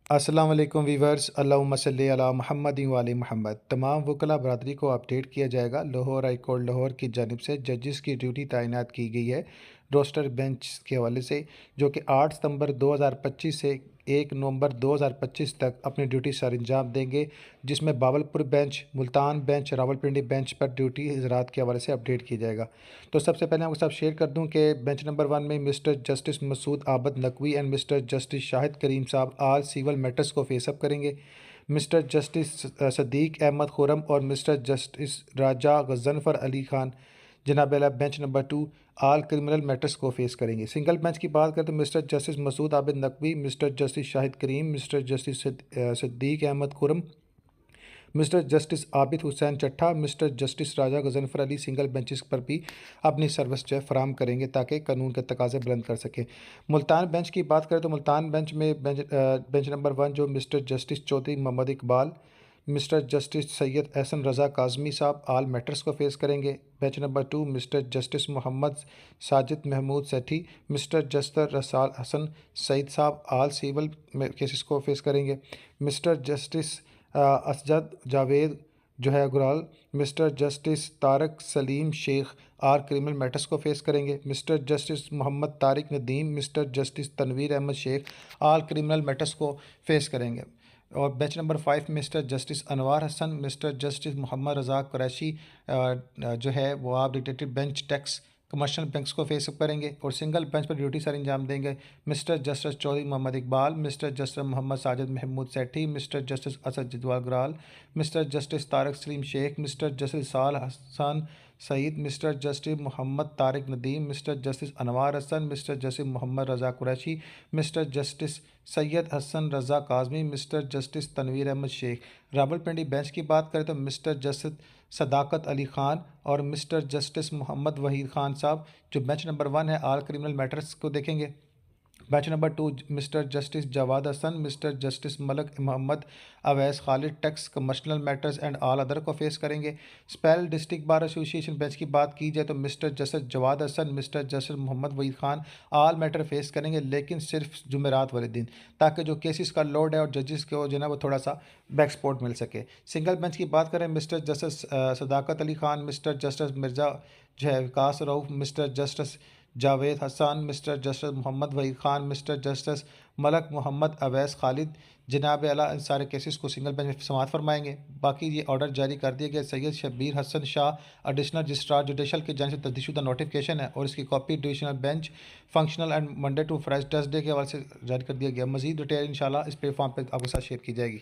अस्सलाम वालेकुम वीवर्स, अल्लाहुम्मा सल्ली अला मुहम्मद व आले मुहम्मद। तमाम वकला बरादरी को अपडेट किया जाएगा। लाहौर हाई कोर्ट लाहौर की जानिब से जजेस की ड्यूटी तैनात की गई है रोस्टर बेंच के हवाले से, जो कि 8 सितंबर 2025 से 1 नवंबर 2025 तक अपनी ड्यूटी सर अंजाम देंगे, जिसमें Bahawalpur bench, Multan bench, Rawalpindi bench पर ड्यूटी हजरात के हवाले से अपडेट किया जाएगा। तो सबसे पहले आपके साथ शेयर कर दूं कि बेंच नंबर 1 में mister justice Masood Abad Naqvi and mister justice Shahid Karim साहब आल सिविल मैटर्स को फेसअप करेंगे। मिस्टर जस्टिस सदीक अहमद खुरम और मिस्टर जस्टिस राजा गजनफर अली खान जनाब अला bench number 2 all criminal matters को फेस करेंगे। सिंगल बेंच की बात करें तो mister justice Masood Abid Naqvi, mister justice Shahid Karim, mister justice Sadiq Ahmed Khurram, mister justice Abid Hussain Chattha, mister justice Raja Ghazanfar Ali single benches पर भी अपनी सर्विस जो है फराम करेंगे ताकि कानून के तकाजे बुलंद कर सकें। मुल्तान बेंच की बात करें तो मुल्तान बेंच में बेंच नंबर 1 जो mister justice Chaudhry Mohammad Iqbal, mister justice Syed Ahsan Raza Kazmi साहब आल मैटर्स को फेस करेंगे। Bench number 2 mister justice Mohammad Sajid Mahmood Sethi, mister justice Rasal Hassan Saeed साहब आल सिविल केसेस को फेस करेंगे। मिस्टर जस्टिस असजद जावेद जो है Gural, mister justice Tariq Saleem Sheikh all criminal matters को फेस करेंगे। Mister justice Mohammad Tariq Nadeem, mister justice Tanveer Ahmed Sheikh all criminal matters को फेस करेंगे। और bench number 5 mister justice Anwar Hassan, mister justice Mohammad Razzaq Qureshi जो है वो आप detective bench tax commercial banks को फेस करेंगे। और सिंगल बेंच पर ड्यूटी सर अंजाम देंगे mister justice Chaudhry Mohammad Iqbal, mister justice Mohammad Sajid Mahmood Sethi, mister justice Asad Jadwal Gural, mister justice Tariq Saleem Sheikh, mister justice साल Hasan Saeed, mister justice Mohammad Tariq Nadeem, mister justice Anwar Hassan, mister justice Mohammad Raza Qureshi, mister justice Syed Hassan Raza Kazmi, mister justice Tanveer Ahmed Sheikh. Rawalpindi bench की बात करें तो मिस्टर जस्टिस सदाकत अली ख़ान और मिस्टर जस्टिस मोहम्मद वहीद ख़ान साहब जो बेंच नंबर 1 है आल क्रिमिनल मैटर्स को देखेंगे। Bench number 2 mister justice Jawad Hasan, mister justice Malak Mohammad Awais Khalid tax commercial matters and all other को फेस करेंगे। स्पेल डिस्ट्रिक्ट बार एसोसिएशन बेंच की बात की जाए तो mister justice Jawad Hasan, mister justice Mohammad Waheed Khan all matter face करेंगे, लेकिन सिर्फ जुमेरात वाले दिन, ताकि जो केसेस का लोड है और जजेस को जो है वो थोड़ा सा बैक सपोर्ट मिल सके। सिंगल बेंच की बात करें mister justice Sadaqat Ali Khan, mister justice Mirza जो है Waqas Rauf, mister justice Javed Hassan, mister justice Mohammad Waheed Khan, mister justice Malak Mohammad Awais Khalid जनाब आला इन सारे केसेस को सिंगल बेंच में समाअत फरमाएंगे। बाकी ये ऑर्डर जारी कर दिया गया। Syed Shabbir Hasan Shah additional registrar judicial की जानिब से तस्दीकशुदा नोटिफिकेशन है और इसकी copy divisional bench functional and Monday to Friday Thursday के हवाले से जारी कर दिया गया। मजीद डिटेल इंशाल्लाह इस प्लेटफॉर्म पर आपके साथ शेयर की जाएगी।